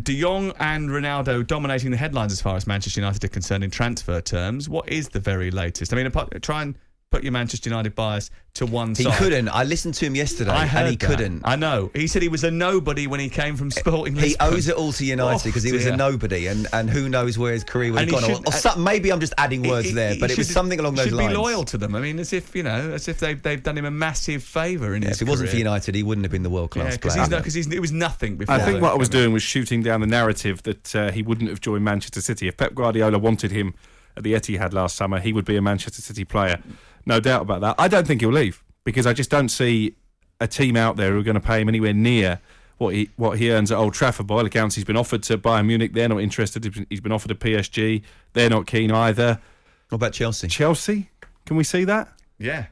De Jong and Ronaldo dominating the headlines as far as Manchester United are concerned in transfer terms. What is the very latest? I mean, try and put your Manchester United bias to one side. He couldn't. I listened to him yesterday and he couldn't. I know. He said he was a nobody when he came from Sporting He Lisbon. owes it all to United because he was a nobody, and who knows where his career would have gone. Or something, maybe I'm just adding words there, but it was something along those lines. He should be loyal to them. I mean, as if they've done him a massive favour in his career. If it wasn't for United, he wouldn't have been the world-class player. Because it was nothing before. I think what I was doing was shooting down the narrative that he wouldn't have joined Manchester City. If Pep Guardiola wanted him at the Etihad last summer, he would be a Manchester City player. No doubt about that. I don't think he'll leave because I just don't see a team out there who are going to pay him anywhere near what he earns at Old Trafford. By all accounts, he's been offered to Bayern Munich. They're not interested. He's been offered to PSG. They're not keen either. What about Chelsea? Chelsea? Can we see that? Yeah.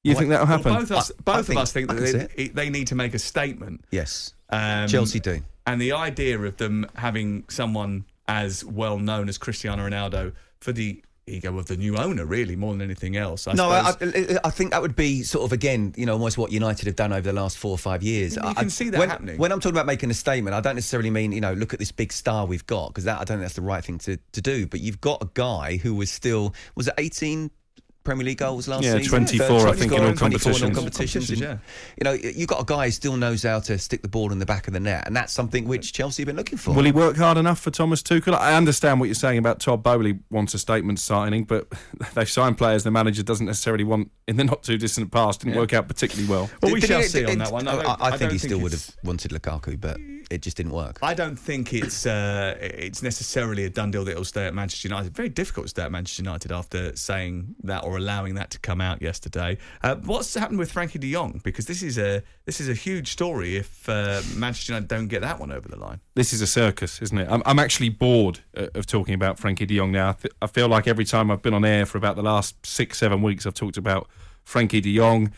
You think that'll happen? Well, both of us think that they need to make a statement. Yes. Chelsea do. And the idea of them having someone as well known as Cristiano Ronaldo for the ego of the new owner, really, more than anything else. I think that would be sort of, again, almost what United have done over the last 4 or 5 years. You can see that happening. When I'm talking about making a statement, I don't necessarily mean, look at this big star we've got, because I don't think that's the right thing to do. But you've got a guy who was still, was it 18 Premier League goals last season? 24, I think, in all competitions. Yeah. You've got a guy who still knows how to stick the ball in the back of the net, and that's something which Chelsea have been looking for. Will he work hard enough for Thomas Tuchel? I understand what you're saying about Todd Bowley wants a statement signing, but they've signed players the manager doesn't necessarily want in the not-too-distant past. Didn't work out particularly well. Well, we shall see on that one. I think he still would have wanted Lukaku, but it just didn't work. I don't think it's necessarily a done deal that he'll stay at Manchester United. Very difficult to stay at Manchester United after saying that or allowing that to come out yesterday. What's happened with Frankie de Jong? Because this is a huge story if Manchester United don't get that one over the line. This is a circus, isn't it? I'm actually bored of talking about Frankie de Jong now. I feel like every time I've been on air for about the last 6-7 weeks, I've talked about Frankie de Jong.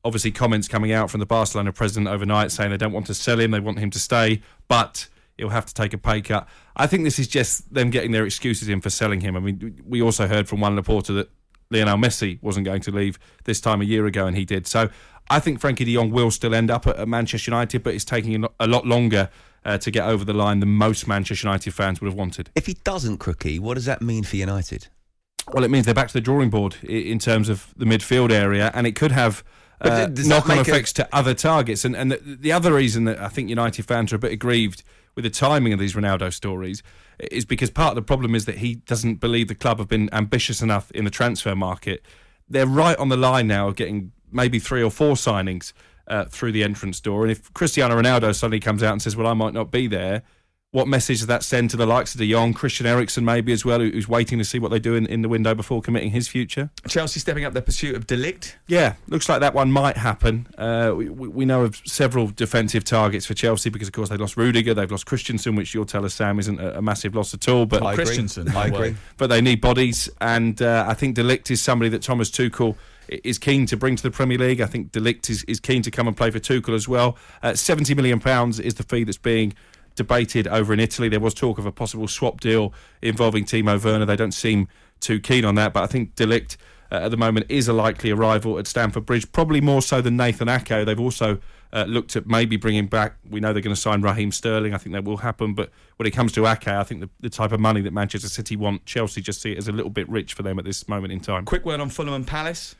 Obviously, comments coming out from the Barcelona president overnight saying they don't want to sell him, they want him to stay, but he'll have to take a pay cut. I think this is just them getting their excuses in for selling him. I mean, we also heard from one reporter that Lionel Messi wasn't going to leave this time a year ago, and he did. So I think Frankie de Jong will still end up at Manchester United, but it's taking a lot longer to get over the line than most Manchester United fans would have wanted. If he doesn't, Crookie, what does that mean for United? Well, it means they're back to the drawing board in terms of the midfield area, and it could have knock-on effects to other targets. And the other reason that I think United fans are a bit aggrieved with the timing of these Ronaldo stories is because part of the problem is that he doesn't believe the club have been ambitious enough in the transfer market. They're right on the line now of getting maybe 3 or 4 signings through the entrance door. And if Cristiano Ronaldo suddenly comes out and says, well, I might not be there, what message does that send to the likes of De Jong, Christian Eriksen maybe as well, who's waiting to see what they do in the window before committing his future? Chelsea stepping up their pursuit of De Ligt? Yeah, looks like that one might happen. We know of several defensive targets for Chelsea because, of course, they've lost Rudiger, they've lost Christensen, which you'll tell us, Sam, isn't a massive loss at all. But Christensen, I agree. But they need bodies, and I think De Ligt is somebody that Thomas Tuchel is keen to bring to the Premier League. I think De Ligt is keen to come and play for Tuchel as well. £70 million is the fee that's being debated over in Italy. There was talk of a possible swap deal involving Timo Werner. They don't seem too keen on that, but I think De Ligt at the moment is a likely arrival at Stamford Bridge, probably more so than Nathan Ake. They've also looked at maybe bringing back, we know they're going to sign Raheem Sterling. I think that will happen, but when it comes to Ake, I think the type of money that Manchester City want, Chelsea just see it as a little bit rich for them at this moment in time. Quick word on Fulham and Palace.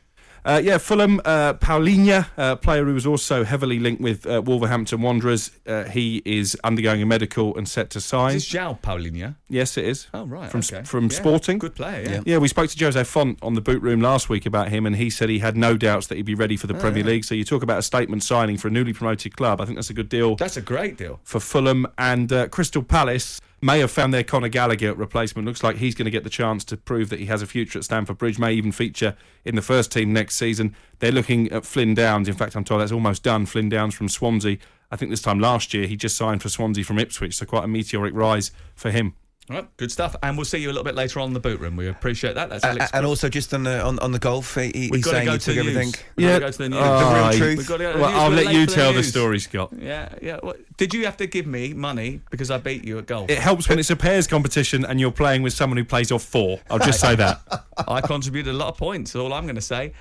Fulham, Paulinho, player who was also heavily linked with Wolverhampton Wanderers. He is undergoing a medical and set to sign. Is this João Paulinho? Yes, it is. Oh, right. From Sporting. Good player, Yeah, we spoke to Jose Font on the boot room last week about him, and he said he had no doubts that he'd be ready for the Premier League. So you talk about a statement signing for a newly promoted club. I think that's a good deal. That's a great deal. For Fulham. And Crystal Palace may have found their Conor Gallagher replacement. Looks like he's going to get the chance to prove that he has a future at Stamford Bridge, may even feature in the first team next season. They're looking at Flynn Downs. In fact, I'm told that's almost done. Flynn Downs from Swansea. I think this time last year he just signed for Swansea from Ipswich, so quite a meteoric rise for him. All right, good stuff. And we'll see you a little bit later on in the boot room. We appreciate that. That's Alex. And also just on the golf, he's saying he took everything. We've got to go to the news. The real truth. I'll let you tell the story, Scott. Yeah. Did you have to give me money because I beat you at golf? It helps when it's a pairs competition and you're playing with someone who plays off 4. I'll just say that. I contributed a lot of points, is all I'm going to say.